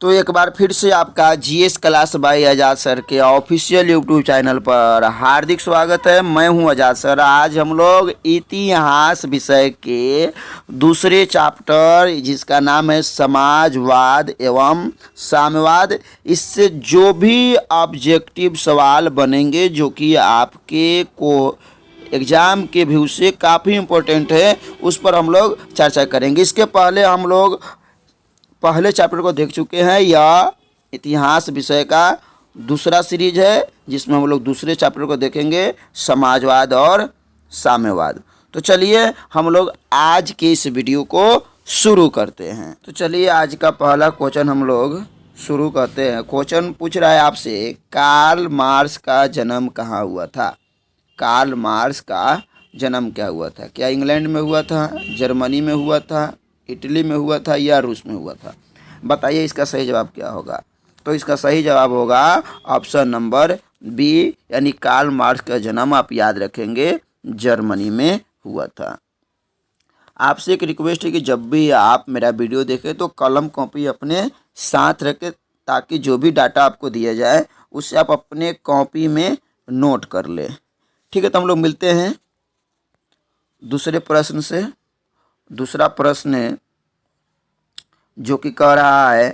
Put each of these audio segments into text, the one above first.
तो एक बार फिर से आपका जीएस क्लास बाय आज़ाद सर के ऑफिशियल यूट्यूब चैनल पर हार्दिक स्वागत है। मैं हूं आज़ाद सर। आज हम लोग इतिहास विषय के दूसरे चैप्टर जिसका नाम है समाजवाद एवं साम्यवाद, इससे जो भी ऑब्जेक्टिव सवाल बनेंगे जो कि आपके को एग्ज़ाम के व्यू से काफ़ी इम्पोर्टेंट है, उस पर हम लोग चर्चा करेंगे। इसके पहले हम लोग पहले चैप्टर को देख चुके हैं। यह इतिहास विषय का दूसरा सीरीज है जिसमें हम लोग दूसरे चैप्टर को देखेंगे, समाजवाद और साम्यवाद। तो चलिए हम लोग आज के इस वीडियो को शुरू करते हैं। तो चलिए आज का पहला क्वेश्चन हम लोग शुरू करते हैं। क्वेश्चन पूछ रहा है आपसे, कार्ल मार्क्स का जन्म कहाँ हुआ था? कार्ल मार्क्स का जन्म क्या हुआ था? क्या इंग्लैंड में हुआ था, जर्मनी में हुआ था, इटली में हुआ था या रूस में हुआ था? बताइए इसका सही जवाब क्या होगा। तो इसका सही जवाब होगा ऑप्शन नंबर बी, यानी कार्ल मार्क्स का जन्म आप याद रखेंगे जर्मनी में हुआ था। आपसे एक रिक्वेस्ट है कि जब भी आप मेरा वीडियो देखें तो कलम कॉपी अपने साथ रखें ताकि जो भी डाटा आपको दिया जाए उसे आप अपने कॉपी में नोट कर लें। ठीक है, तो हम लोग मिलते हैं दूसरे प्रश्न से। दूसरा प्रश्न है जो कि कह रहा है,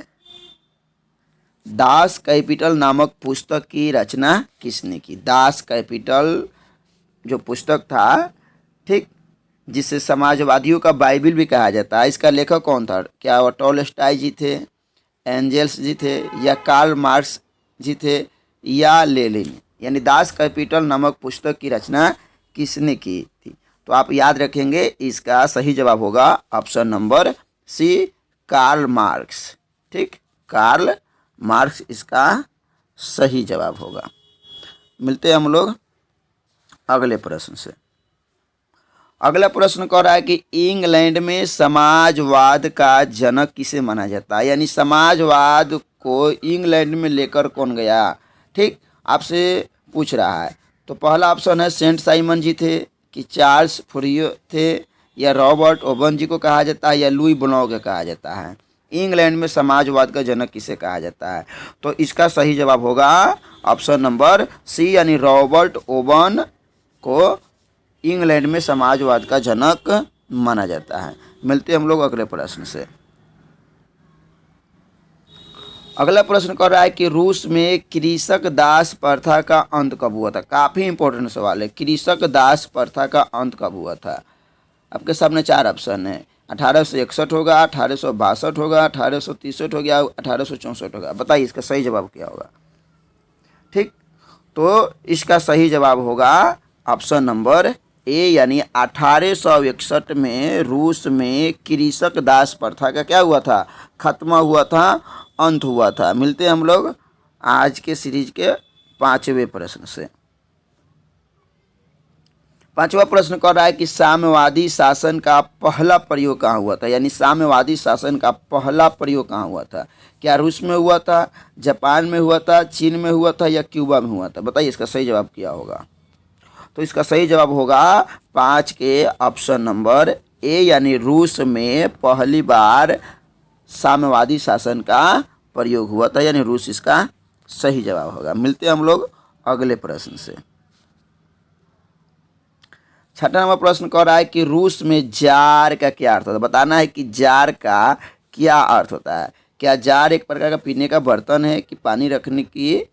दास कैपिटल नामक पुस्तक की रचना किसने की? दास कैपिटल जो पुस्तक था, ठीक, जिसे समाजवादियों का बाइबिल भी कहा जाता है, इसका लेखक कौन था? क्या वो टॉलस्टॉय जी थे, एंजेल्स जी थे, या कार्ल मार्क्स जी थे, या लेनिन? यानी दास कैपिटल नामक पुस्तक की रचना किसने की थी? तो आप याद रखेंगे इसका सही जवाब होगा option number C, Karl Marx. ठीक, कार्ल मार्क्स इसका सही जवाब होगा। मिलते हैं हम लोग अगले प्रश्न से। अगला प्रश्न कह रहा है कि इंग्लैंड में समाजवाद का जनक किसे माना जाता है? यानी समाजवाद को इंग्लैंड में लेकर कौन गया? ठीक, आपसे पूछ रहा है। तो पहला ऑप्शन है सेंट साइमन जी थे, कि चार्ल्स फूरियर थे, या रॉबर्ट ओवन जी को कहा जाता है, या लुई ब्लॉक कहा जाता है। इंग्लैंड में समाजवाद का जनक किसे कहा जाता है? तो इसका सही जवाब होगा ऑप्शन नंबर सी, यानी रॉबर्ट ओवन को इंग्लैंड में समाजवाद का जनक माना जाता है। मिलते हैं हम लोग अगले प्रश्न से। अगला प्रश्न कर रहा है कि रूस में कृषक दास प्रथा का अंत कब हुआ था? काफ़ी इंपॉर्टेंट सवाल है। कृषक दास प्रथा का अंत कब हुआ था? आपके सामने चार ऑप्शन है। 1861 होगा, 1862 होगा, 1863 हो गया, 1864 होगा। बताइए इसका सही जवाब क्या होगा? ठीक, तो इसका सही जवाब होगा ऑप्शन नंबर ए, यानी 1861 में रूस में कृषक दास प्रथा का क्या हुआ था? खत्म हुआ था, अंत हुआ था। मिलते हैं हम लोग आज के सीरीज के पांचवें प्रश्न से। पांचवा प्रश्न कर रहा है कि साम्यवादी शासन का पहला प्रयोग कहाँ हुआ था? यानी साम्यवादी शासन का पहला प्रयोग कहाँ हुआ था? क्या रूस में हुआ था, जापान में हुआ था, चीन में हुआ था, या क्यूबा में हुआ था? बताइए इसका सही जवाब क्या होगा। तो इसका सही जवाब होगा 5 के ऑप्शन नंबर ए, यानी रूस में पहली बार साम्यवादी शासन का प्रयोग हुआ था, यानी रूस इसका सही जवाब होगा। मिलते हैं हम लोग अगले प्रश्न से। छठा नंबर प्रश्न कह रहा है कि रूस में जार का क्या अर्थ होता है? बताना है कि जार का क्या अर्थ होता है। क्या जार एक प्रकार का पीने का बर्तन है, कि पानी रखने की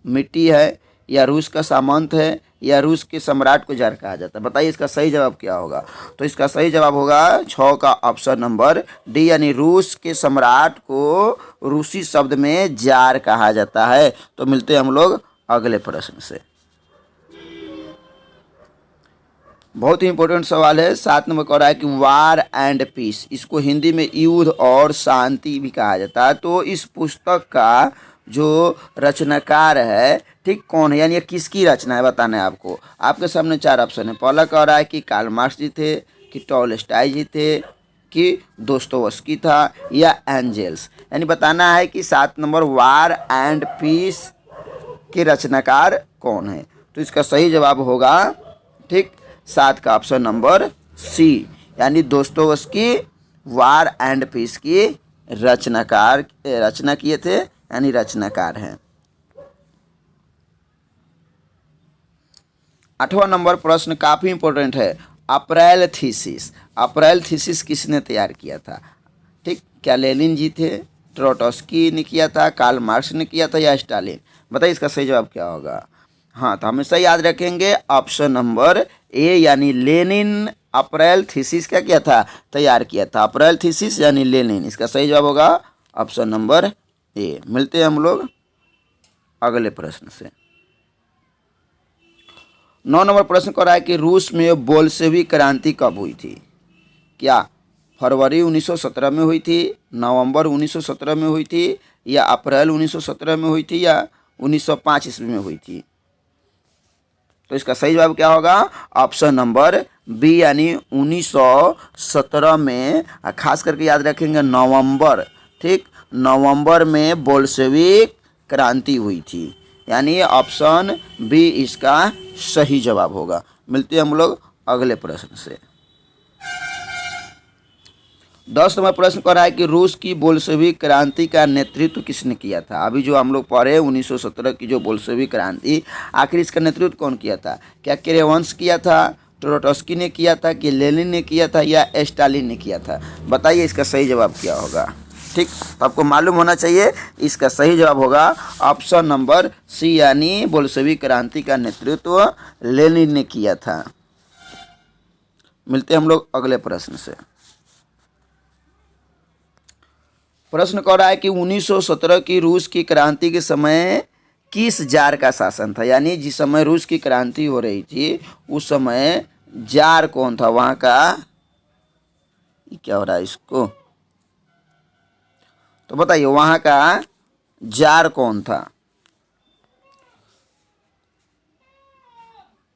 मिट्टी है, या रूस का सामंत है, या रूस के सम्राट को जार कहा जाता है? बताइए इसका सही जवाब क्या होगा। तो इसका सही जवाब होगा 6 का ऑप्शन नंबर डी, यानी रूस के सम्राट को रूसी शब्द में जार कहा जाता है। तो मिलते हैं हम लोग अगले प्रश्न से। बहुत ही इंपॉर्टेंट सवाल है। 7 नंबर कह रहा है कि वार एंड पीस, इसको हिंदी में युद्ध और शांति भी कहा जाता है। तो इस पुस्तक का जो रचनाकार है, ठीक, कौन है? यानी ये किसकी रचना है बताना है आपको। आपके सामने चार ऑप्शन है। पहला कह रहा है कि कार्ल मार्क्स जी थे, कि टॉलस्टॉय जी थे, कि दोस्तोवस्की था, या एंजेल्स। यानी बताना है कि 7 नंबर वार एंड पीस के रचनाकार कौन है। तो इसका सही जवाब होगा, ठीक, 7 का ऑप्शन नंबर सी, यानी दोस्तोवस्की वार एंड पीस की रचना किए थे यानी रचनाकार हैं। 8वां नंबर प्रश्न काफ़ी इंपॉर्टेंट है। अप्रैल थीसिस किसने तैयार किया था? ठीक, क्या लेनिन जी थे, ट्रोटस्की ने किया था, कार्ल मार्क्स ने किया था या स्टालिन? बताइए इसका सही जवाब क्या होगा। हाँ, तो हमेशा याद रखेंगे ऑप्शन नंबर ए यानी लेनिन अप्रैल थीसिस क्या किया था, तैयार किया था। अप्रैल थीसिस यानी लेनिन, इसका सही जवाब होगा ऑप्शन नंबर ए। मिलते हैं हम लोग अगले प्रश्न से। 9 नंबर प्रश्न कर रहा है कि रूस में बोल्शेविक क्रांति कब हुई थी? क्या फरवरी 1917 में हुई थी, नवंबर 1917 में हुई थी, या अप्रैल 1917 में हुई थी, या 1905 ईस्वी में हुई थी? तो इसका सही जवाब क्या होगा? ऑप्शन नंबर बी यानी 1917 में, खास करके याद रखेंगे नवंबर। ठीक, नवंबर में बोल्शेविक क्रांति हुई थी, यानी ऑप्शन बी इसका सही जवाब होगा। मिलते हैं हम लोग अगले प्रश्न से। 10 नंबर प्रश्न कर रहा है कि रूस की बोल्शेविक क्रांति का नेतृत्व किसने किया था? अभी जो हम लोग पढ़े 1917 की जो बोल्शेविक क्रांति, आखिर इसका नेतृत्व कौन किया था? क्या केरेवंश किया था, ट्रोटस्की ने किया था, कि लेनिन ने किया था, या स्टालिन ने किया था? बताइए इसका सही जवाब क्या होगा। ठीक, तो आपको मालूम होना चाहिए, इसका सही जवाब होगा ऑप्शन नंबर सी यानी बोल्शेविक क्रांति का नेतृत्व लेनिन ने किया था। मिलते हैं हम लोग अगले प्रश्न से। प्रश्न कर रहा है कि 1917 की रूस की क्रांति के समय किस जार का शासन था? यानी जिस समय रूस की क्रांति हो रही थी उस समय जार कौन था वहाँ का? क्या हो रहा है इसको, तो बताइए वहाँ का जार कौन था?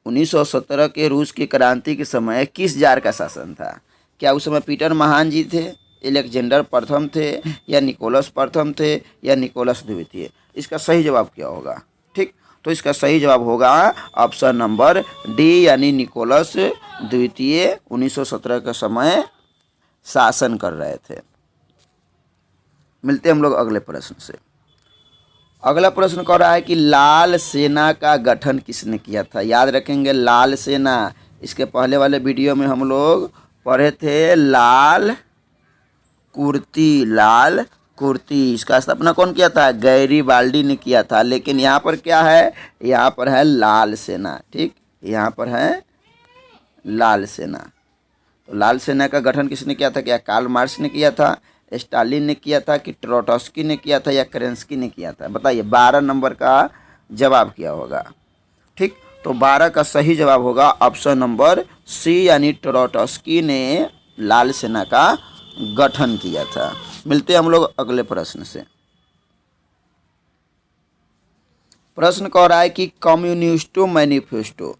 1917 के रूस की क्रांति के समय किस जार का शासन था? क्या उस समय पीटर महान जी थे, एलेक्जेंडर प्रथम थे, या निकोलस प्रथम थे, या निकोलस द्वितीय? इसका सही जवाब क्या होगा? ठीक, तो इसका सही जवाब होगा ऑप्शन नंबर डी यानी निकोलस द्वितीय 1917 के समय शासन कर रहे थे। मिलते हैं हम लोग अगले प्रश्न से। अगला प्रश्न कर रहा है कि लाल सेना का गठन किसने किया था? याद रखेंगे लाल सेना, इसके पहले वाले वीडियो में हम लोग पढ़े थे लाल कुर्ती, इसका स्थापना कौन किया था? गैरीबाल्डी ने किया था। लेकिन यहाँ पर क्या है, यहाँ पर है लाल सेना। ठीक, यहाँ पर है लाल सेना। तो लाल सेना का गठन किसने किया था? क्या कार्ल मार्क्स ने किया था, स्टालिन ने किया था, कि ट्रोटस्की ने किया था, या केरेंस्की ने किया था? बताइए 12 नंबर का जवाब क्या होगा। ठीक, तो 12 का सही जवाब होगा ऑप्शन नंबर सी यानी ट्रोटस्की ने लाल सेना का गठन किया था। मिलते हैं हम लोग अगले प्रश्न से। प्रश्न कह रहा है कि कम्युनिस्टो मैनिफेस्टो,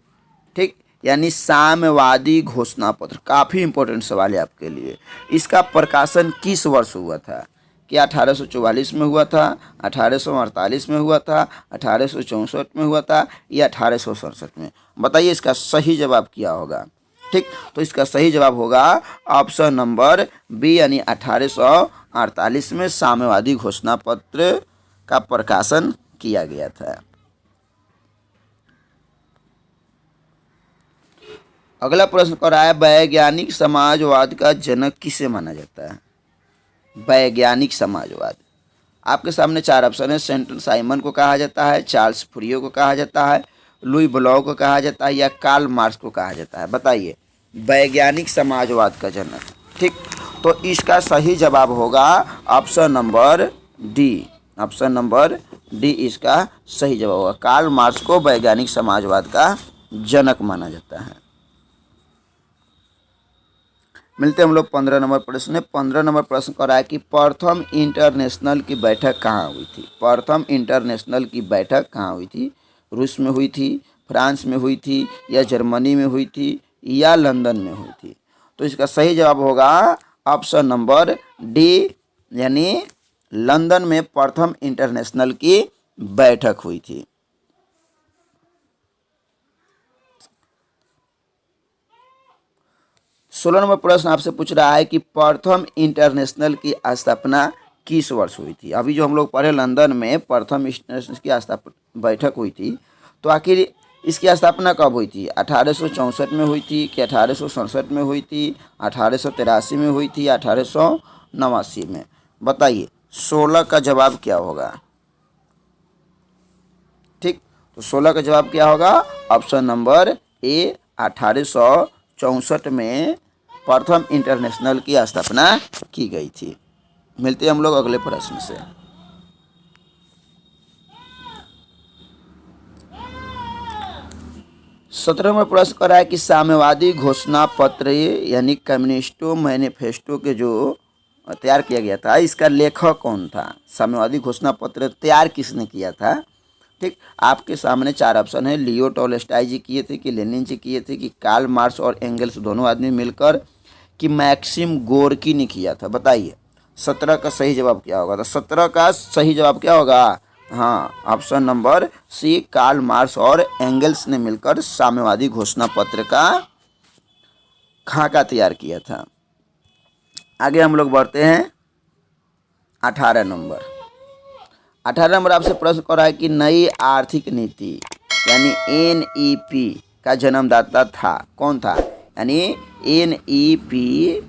ठीक, यानी साम्यवादी घोषणा पत्र, काफ़ी इंपॉर्टेंट सवाल है आपके लिए। इसका प्रकाशन किस वर्ष हुआ था? क्या 1844 में हुआ था, 1848 में हुआ था, 1864 में हुआ था, या 1867 में? बताइए इसका सही जवाब क्या होगा। ठीक, तो इसका सही जवाब होगा ऑप्शन नंबर बी यानी 1848 में साम्यवादी घोषणा पत्र का प्रकाशन किया गया था। अगला प्रश्न कर रहा है वैज्ञानिक समाजवाद का जनक किसे माना जाता है? वैज्ञानिक समाजवाद, आपके सामने 4 ऑप्शन है। सेंट साइमन को कहा जाता है, चार्ल्स फूरियो को कहा जाता है, लुई ब्लॉक को कहा जाता है, या कार्ल मार्क्स को कहा जाता है? बताइए वैज्ञानिक समाजवाद का जनक। ठीक, तो इसका सही जवाब होगा option number D. Option number D इसका सही जवाब होगा। कार्ल मार्क्स को वैज्ञानिक समाजवाद का जनक माना जाता है। मिलते हैं हम लोग 15 नंबर प्रश्न। 15 नंबर प्रश्न कर रहा है कि प्रथम इंटरनेशनल की बैठक कहाँ हुई थी? प्रथम इंटरनेशनल की बैठक कहाँ हुई थी? रूस में हुई थी, फ्रांस में हुई थी, या जर्मनी में हुई थी, या लंदन में हुई थी? तो इसका सही जवाब होगा ऑप्शन नंबर डी यानी लंदन में प्रथम इंटरनेशनल की बैठक हुई थी। सोलह नंबर प्रश्न आपसे पूछ रहा है कि प्रथम इंटरनेशनल की स्थापना किस वर्ष हुई थी? अभी जो हम लोग पढ़े लंदन में प्रथम की स्थापना बैठक हुई थी, तो आखिर इसकी स्थापना कब हुई थी? 1864 में हुई थी कि 1867 में हुई थी, 1883 में हुई थी, 1889 में? बताइए 16 का जवाब क्या होगा? ठीक, तो 16 का जवाब क्या होगा? ऑप्शन नंबर ए 1864 में प्रथम इंटरनेशनल की स्थापना की गई थी। मिलते हैं हम लोग अगले प्रश्न से। 17वां प्रश्न कर रहा है कि साम्यवादी घोषणा पत्र यानी कम्युनिस्टो मैनिफेस्टो के जो तैयार किया गया था, इसका लेखक कौन था? साम्यवादी घोषणा पत्र तैयार किसने किया था? ठीक, आपके सामने 4 ऑप्शन है। लियो टॉलस्टॉय जी किए थे, कि लेनिन जी किए थे, कि कार्ल मार्क्स और एंगल्स दोनों आदमी मिलकर, कि मैक्सिम गोर्की ने किया था? बताइए 17 का सही जवाब क्या होगा? तो 17 का सही जवाब क्या होगा? हाँ, option number C, Karl Marx और एंगल्स ने मिलकर साम्यवादी घोषणा पत्र का खाका तैयार किया था। आगे हम लोग बढ़ते हैं 18 नंबर। 18 नंबर आपसे प्रश्न कर रहा है कि नई आर्थिक नीति यानी NEP का जन्मदाता था कौन था? यानी NEP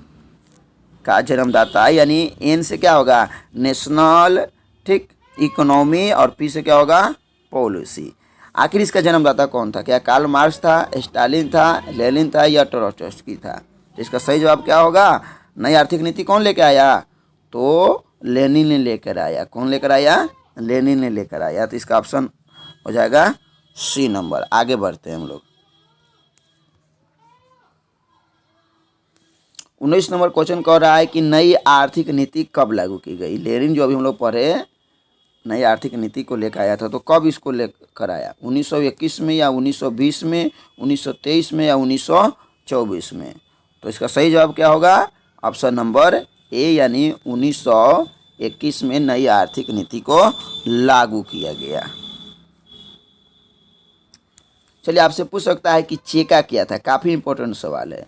का जन्मदाता, यानी एन से क्या होगा? नेशनल, ठीक, इकोनॉमी, और पी से क्या होगा? पॉलिसी। आखिर इसका जन्मदाता कौन था? क्या कार्ल मार्क्स था, स्टालिन था, लेनिन था, या ट्रोट्स्की था? तो इसका सही जवाब क्या होगा? नई आर्थिक नीति कौन लेकर आया? तो लेनिन ने लेकर आया। कौन लेकर आया? लेनिन ने लेकर आया। तो इसका ऑप्शन हो जाएगा सी नंबर। आगे बढ़ते हैं हम लोग। 19 नंबर क्वेश्चन कह रहा है कि नई आर्थिक नीति कब लागू की गई? लेनिन जो अभी हम लोग पढ़े नई आर्थिक नीति को लेकर आया था, तो कब इसको लेकर आया? 1921 में, या 1920 में, 1923 में, या 1924 में? तो इसका सही जवाब क्या होगा? ऑप्शन नंबर ए, यानी 1921 में नई आर्थिक नीति को लागू किया गया। चलिए, आपसे पूछ सकता है कि चेका क्या था? काफ़ी इंपॉर्टेंट सवाल है।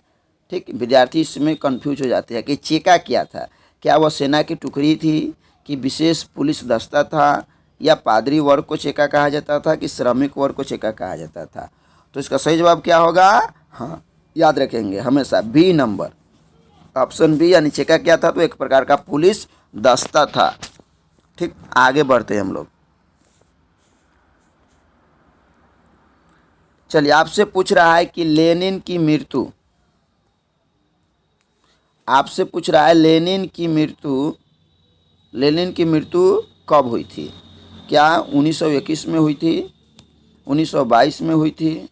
ठीक, विद्यार्थी इसमें कंफ्यूज हो जाते हैं कि चेका क्या था। क्या वह सेना की टुकड़ी थी, कि विशेष पुलिस दस्ता था, या पादरी वर्ग को चेका कहा जाता था, कि श्रमिक वर्ग को चेका कहा जाता था? तो इसका सही जवाब क्या होगा? हाँ, याद रखेंगे हमेशा बी नंबर, ऑप्शन बी, यानी चेका क्या था? तो एक प्रकार का पुलिस दस्ता था। ठीक, आगे बढ़ते हैं हम लोग। चलिए, आपसे पूछ रहा है कि लेनिन की मृत्यु, आपसे पूछ रहा है लेनिन की मृत्यु कब हुई थी? क्या 1921 में हुई थी, 1922 में हुई थी,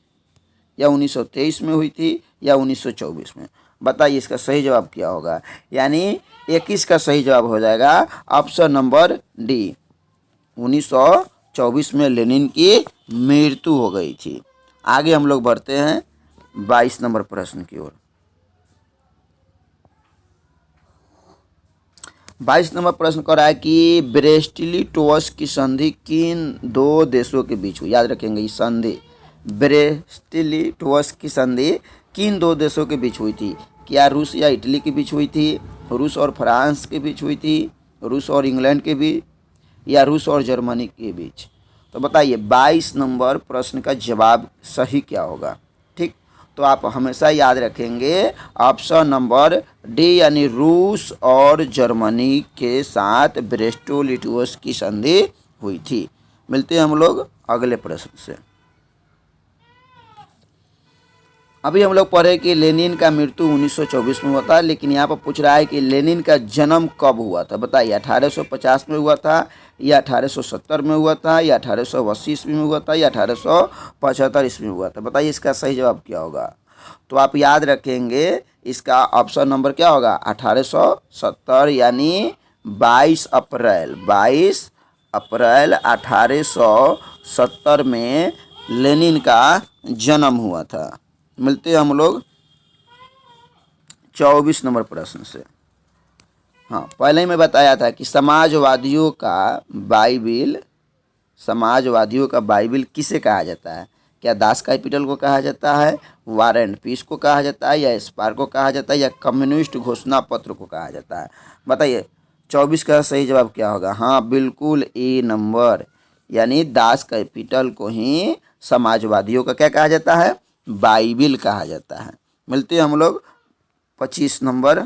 या 1923 में हुई थी, या 1924 में? बताइए इसका सही जवाब क्या होगा? यानी 21 का सही जवाब हो जाएगा ऑप्शन नंबर डी, 1924 में लेनिन की मृत्यु हो गई थी। आगे हम लोग बढ़ते हैं 22 नंबर प्रश्न की ओर। 22 नंबर प्रश्न कर रहा है कि ब्रेस्ट-लिटोवस की संधि किन 2 देशों के बीच हुई? याद रखेंगे ये संधि, ब्रेस्ट-लिटोवस की संधि किन 2 देशों के बीच हुई थी? क्या रूस या इटली के बीच हुई थी, रूस और फ्रांस के बीच हुई थी, रूस और इंग्लैंड के बीच, या रूस और जर्मनी के बीच? तो बताइए 22 नंबर प्रश्न का जवाब सही क्या होगा? ठीक, तो आप हमेशा याद रखेंगे ऑप्शन नंबर डी, यानी रूस और जर्मनी के साथ ब्रेस्ट-लिटोवस की संधि हुई थी। मिलते हैं हम लोग अगले प्रश्न से। अभी हम लोग पढ़े कि लेनिन का मृत्यु 1924 में हुआ था, लेकिन यहाँ पर पूछ रहा है कि लेनिन का जन्म कब हुआ था? बताइए 1850 में हुआ था, या 1870 में हुआ था, या 1880 ईस्वी में हुआ था, या 1875 ईस्वी में हुआ था? बताइए इसका सही जवाब क्या होगा? तो आप याद रखेंगे इसका ऑप्शन नंबर क्या होगा? 1870, यानी 22 अप्रैल 1870 में लेनिन का जन्म हुआ था। मिलते हैं हम लोग 24 नंबर प्रश्न से। हाँ, पहले ही मैं बताया था कि समाजवादियों का बाइबिल किसे कहा जाता है? क्या दास कैपिटल को कहा जाता है, वार एंड पीस को कहा जाता है, या स्पार को कहा जाता है, या कम्युनिस्ट घोषणा पत्र को कहा जाता है? बताइए 24 का सही जवाब क्या होगा? हाँ बिल्कुल, ए नंबर, यानी दास कैपिटल को ही समाजवादियों का क्या कहा जाता है? बाइबिल कहा जाता है। मिलते हैं हम लोग 25 नंबर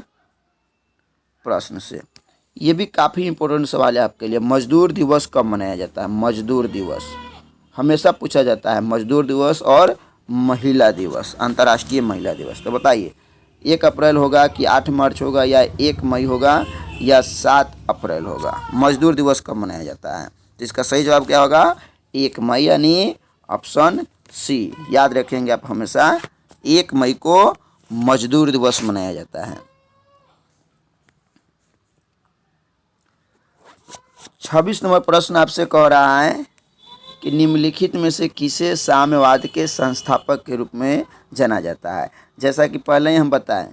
प्रश्न से। ये भी काफ़ी इंपॉर्टेंट सवाल है आपके लिए। मजदूर दिवस कब मनाया जाता है? मजदूर दिवस हमेशा पूछा जाता है, मजदूर दिवस और महिला दिवस, अंतर्राष्ट्रीय महिला दिवस। तो बताइए 1 अप्रैल होगा कि 8 मार्च होगा या 1 मई होगा या 7 अप्रैल होगा? मजदूर दिवस कब मनाया जाता है? तो इसका सही जवाब क्या होगा? 1 मई, यानी ऑप्शन सी। याद रखेंगे आप हमेशा, 1 मई को मजदूर दिवस मनाया जाता है। 26 नंबर प्रश्न आपसे कह रहा है कि निम्नलिखित में से किसे साम्यवाद के संस्थापक के रूप में जाना जाता है? जैसा कि पहले ही हम बताएं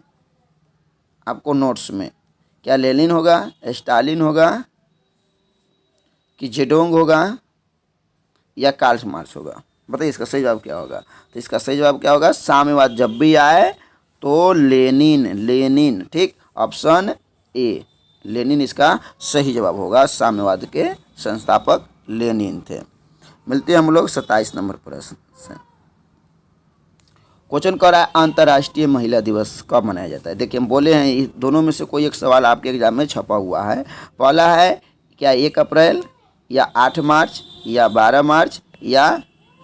आपको नोट्स में, क्या लेनिन होगा, स्टालिन होगा कि जेडोंग होगा या कार्ल मार्क्स होगा? बताइए इसका सही जवाब क्या होगा? तो इसका सही जवाब क्या होगा? साम्यवाद जब भी आए तो लेनिन, लेनिन, ठीक, ऑप्शन ए, लेनिन इसका सही जवाब होगा। साम्यवाद के संस्थापक लेनिन थे। मिलते हैं हम लोग 27 नंबर प्रश्न से। क्वेश्चन कर रहा है अंतर्राष्ट्रीय महिला दिवस कब मनाया जाता है? देखिए हम बोले हैं इस दोनों में से कोई एक सवाल आपके एग्जाम में छपा हुआ है। पहला है क्या 1 अप्रैल या 8 मार्च या 12 मार्च या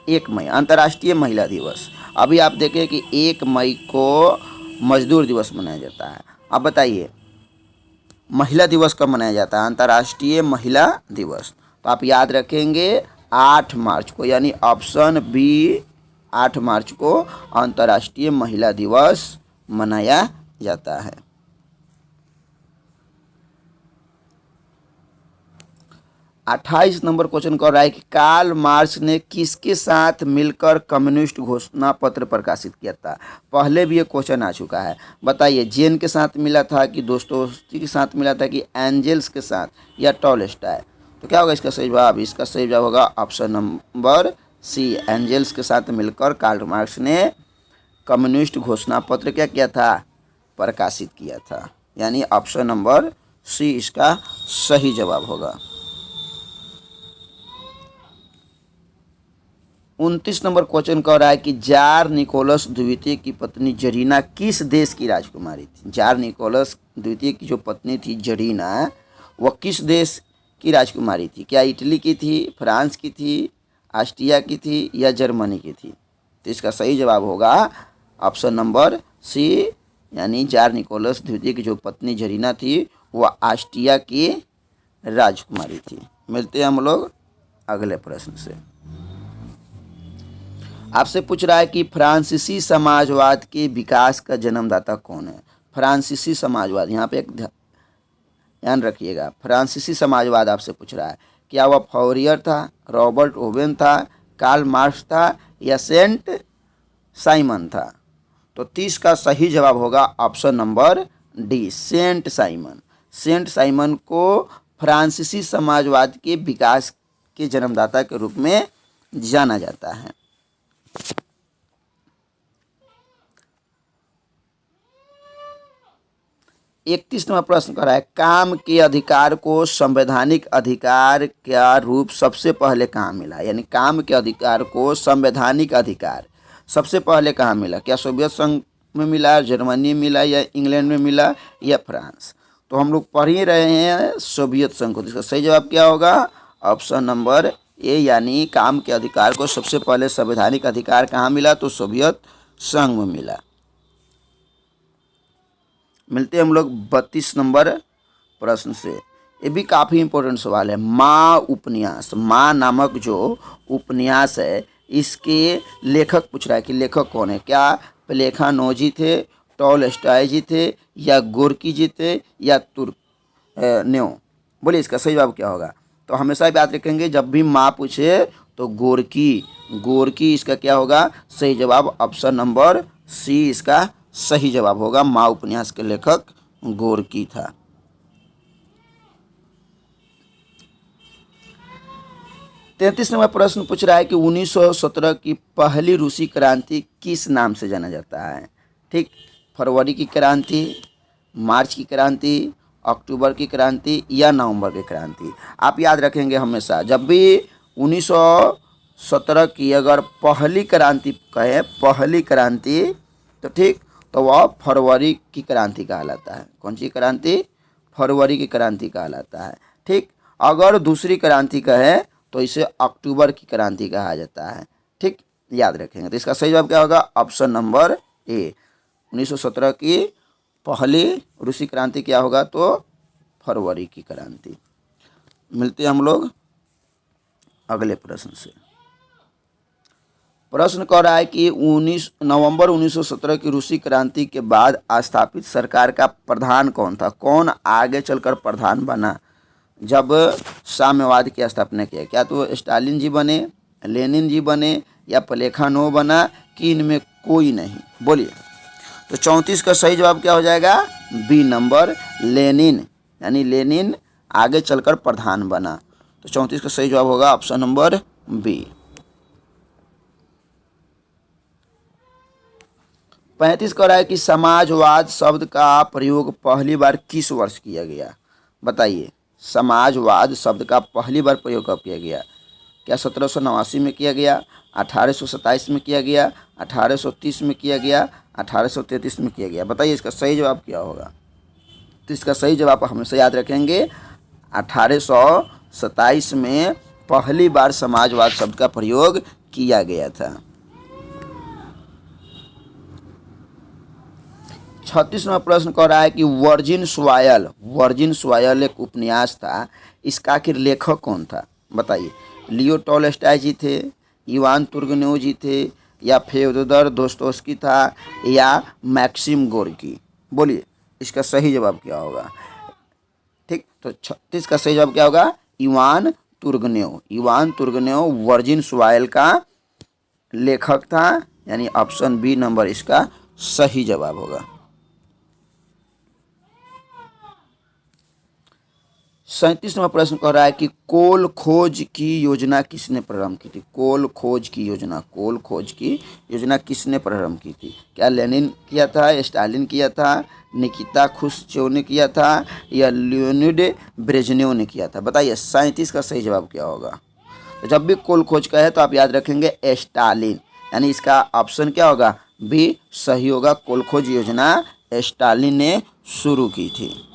1 मई, अंतर्राष्ट्रीय महिला दिवस। अभी आप देखें कि 1 मई को मजदूर दिवस मनाया जाता है। अब बताइए महिला दिवस कब मनाया जाता है? अंतर्राष्ट्रीय महिला दिवस तो आप याद रखेंगे 8 मार्च को, यानी ऑप्शन बी, 8 मार्च को अंतर्राष्ट्रीय महिला दिवस मनाया जाता है। 28 नंबर क्वेश्चन कर रहा है कि कार्ल मार्क्स ने किसके साथ मिलकर कम्युनिस्ट घोषणा पत्र प्रकाशित किया था? पहले भी ये क्वेश्चन आ चुका है। बताइए जेन के साथ मिला था कि दोस्तोस्ती के साथ मिला था कि एंजल्स के साथ या टॉलस्टॉय? तो क्या होगा इसका सही जवाब? इसका सही जवाब होगा ऑप्शन नंबर सी, एंजल्स के साथ मिलकर कार्ल मार्क्स ने कम्युनिस्ट घोषणा पत्र क्या किया था? प्रकाशित किया था, यानी ऑप्शन नंबर सी इसका सही जवाब होगा। 29 नंबर क्वेश्चन कह रहा है कि जार निकोलस द्वितीय की पत्नी जरीना किस देश की राजकुमारी थी? जार निकोलस द्वितीय की जो पत्नी थी जरीना, वह किस देश की राजकुमारी थी? क्या इटली की थी, फ्रांस की थी, ऑस्ट्रिया की थी या जर्मनी की थी? तो इसका सही जवाब होगा ऑप्शन नंबर सी, यानी जार निकोलस द्वितीय की जो पत्नी जरीना थी वह ऑस्ट्रिया की राजकुमारी थी। मिलते हैं हम लोग अगले प्रश्न से। आपसे पूछ रहा है कि फ्रांसीसी समाजवाद के विकास का जन्मदाता कौन है? फ्रांसीसी समाजवाद, यहाँ पे एक ध्यान रखिएगा, फ्रांसीसी समाजवाद आपसे पूछ रहा है। क्या वह फॉरियर था, रॉबर्ट ओवेन था, कार्ल मार्क्स था या सेंट साइमन था? तो 30 का सही जवाब होगा option number D, Saint Simon. Saint Simon को फ्रांसीसी समाजवाद के विकास के जन्मदाता के रूप में जाना जाता है। 31 नंबर प्रश्न कर रहा है काम के अधिकार को संवैधानिक अधिकार का रूप सबसे पहले कहाँ मिला? यानी काम के अधिकार को संवैधानिक अधिकार सबसे पहले कहाँ मिला? क्या सोवियत संघ में मिला, जर्मनी में मिला या इंग्लैंड में मिला या फ्रांस? तो हम लोग पढ़ ही रहे हैं सोवियत संघ को। इसका सही जवाब क्या होगा? ऑप्शन नंबर ए, यानी काम के अधिकार को सबसे पहले संवैधानिक अधिकार कहाँ मिला? तो सोवियत संघ में मिला। मिलते हैं हम लोग 32 नंबर प्रश्न से। ये भी काफ़ी इंपॉर्टेंट सवाल है। माँ उपन्यास, माँ नामक जो उपन्यास है इसके लेखक पूछ रहा है कि लेखक कौन है? क्या प्लेखानोजी थे, टॉलस्टॉय जी थे या गोर्की जी थे या तुर्गेनेव? बोलिए इसका सही जवाब क्या होगा? तो हमेशा याद रखेंगे जब भी माँ पूछे तो गोर्की, गोर्की इसका क्या होगा? सही जवाब ऑप्शन नंबर सी इसका सही जवाब होगा। माँ उपन्यास के लेखक गोर्की था। 33 नंबर प्रश्न पूछ रहा है कि 1917 की पहली रूसी क्रांति किस नाम से जाना जाता है? ठीक, फरवरी की क्रांति, मार्च की क्रांति, अक्टूबर की क्रांति या नवंबर की क्रांति। आप याद रखेंगे हमेशा, जब भी 1917 की अगर पहली क्रांति कहें, पहली क्रांति, तो ठीक, तो वह फरवरी की क्रांति कहलाता है। कौन सी क्रांति? फरवरी की क्रांति कहलाता है। ठीक, अगर दूसरी क्रांति कहें तो इसे अक्टूबर की क्रांति कहा जाता है। ठीक, याद रखेंगे। तो इसका सही जवाब क्या होगा? ऑप्शन नंबर ए, 1917 की पहली रूसी क्रांति क्या होगा? तो फरवरी की क्रांति। मिलते हैं हम लोग अगले प्रश्न से। प्रश्न कह रहा है कि 19 नवंबर 1917 की रूसी क्रांति के बाद स्थापित सरकार का प्रधान कौन था? कौन आगे चलकर प्रधान बना जब साम्यवाद की स्थापना किया? क्या तो स्टालिन जी बने, लेनिन जी बने, या प्लेखानोव बना, कि इनमें कोई नहीं? बोलिए। तो 34 का सही जवाब क्या हो जाएगा? बी नंबर, लेनिन, यानी लेनिन आगे चलकर प्रधान बना। तो 34 का सही जवाब होगा ऑप्शन नंबर बी। 35 कह रहा है कि समाजवाद शब्द का प्रयोग पहली बार किस वर्ष किया गया? बताइए, समाजवाद शब्द का पहली बार प्रयोग कब किया गया? क्या 1789 में किया गया, 1827 में किया गया, 1830 में किया गया, 1833 में किया गया? बताइए इसका सही जवाब क्या होगा? तो इसका सही जवाब हमेशा याद रखेंगे, 1827 में पहली बार समाजवाद शब्द का प्रयोग किया गया था। 36वां प्रश्न कह रहा है कि वर्जिन सॉयल एक उपन्यास था, इसका आखिर लेखक कौन था? बताइए। लियो टॉलस्टॉय जी थे, इवान तुर्गेनेव जी थे, या फ्योदोर दोस्तोव्स्की था, या मैक्सिम गोर्की? बोलिए इसका सही जवाब क्या होगा? ठीक, तो 36 का सही जवाब क्या होगा? इवान तुर्गेनेव वर्जिन सॉयल का लेखक था, यानी ऑप्शन बी नंबर इसका सही जवाब होगा। 37वां प्रश्न कह रहा है कि कोल खोज की योजना किसने प्रारंभ की थी? कोल खोज की योजना किसने प्रारंभ की थी? क्या लेनिन किया था, स्टालिन किया था, निकिता खुश्चेव ने किया था, या लियोनिड ब्रेजनेव ने किया था? बताइए 37 का सही जवाब क्या होगा? तो जब भी कोल खोज का है तो आप याद रखेंगे स्टालिन, यानी इसका ऑप्शन क्या होगा? बी सही होगा। कोल खोज योजना स्टालिन ने शुरू की थी।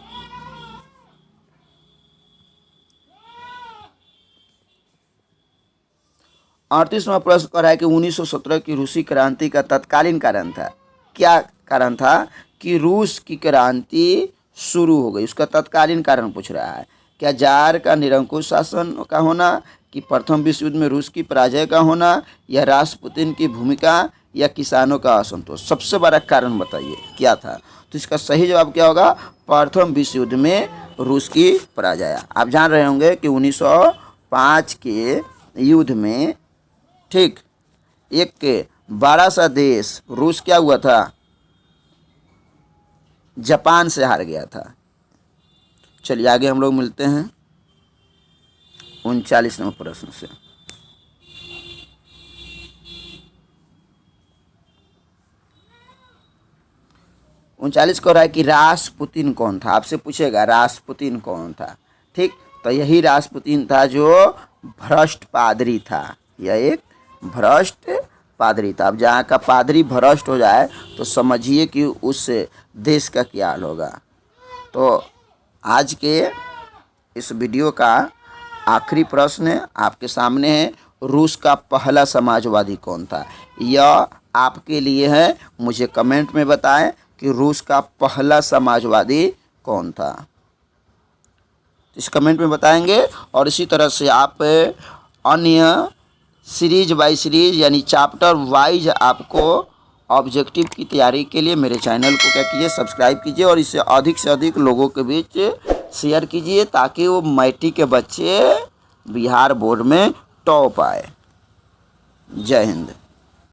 38वां प्रश्न कर रहा है कि 1917 की रूसी क्रांति का तत्कालीन कारण था। क्या कारण था कि रूस की क्रांति शुरू हो गई? उसका तत्कालीन कारण पूछ रहा है। क्या जार का निरंकुश शासन का होना, कि प्रथम विश्व युद्ध में रूस की पराजय का होना, या रासपुतिन की भूमिका, या किसानों का असंतोष? सबसे बड़ा कारण बताइए क्या था? तो इसका सही जवाब क्या होगा? प्रथम विश्व युद्ध में रूस की पराजय। आप जान रहे होंगे कि 1905 के युद्ध में, ठीक, एक बड़ा सा देश रूस क्या हुआ था? जापान से हार गया था। चलिए आगे हम लोग मिलते हैं 39वें प्रश्न से। 39 कह रहा है कि रासपुतिन कौन था? आपसे पूछेगा रासपुतिन कौन था। ठीक, तो यही रासपुतिन था जो भ्रष्ट पादरी था। यह एक भ्रष्ट पादरी था। अब जहाँ का पादरी भ्रष्ट हो जाए तो समझिए कि उस देश का क्या हाल होगा। तो आज के इस वीडियो का आखिरी प्रश्न आपके सामने है, रूस का पहला समाजवादी कौन था? यह आपके लिए है, मुझे कमेंट में बताएं कि रूस का पहला समाजवादी कौन था। इस कमेंट में बताएंगे। और इसी तरह से आप अन्य सीरीज बाय सीरीज यानी चैप्टर वाइज आपको ऑब्जेक्टिव की तैयारी के लिए मेरे चैनल को क्या कीजिए, सब्सक्राइब कीजिए और इसे अधिक से अधिक लोगों के बीच शेयर कीजिए ताकि वो मैट्रिक के बच्चे बिहार बोर्ड में टॉप आए। जय हिंद।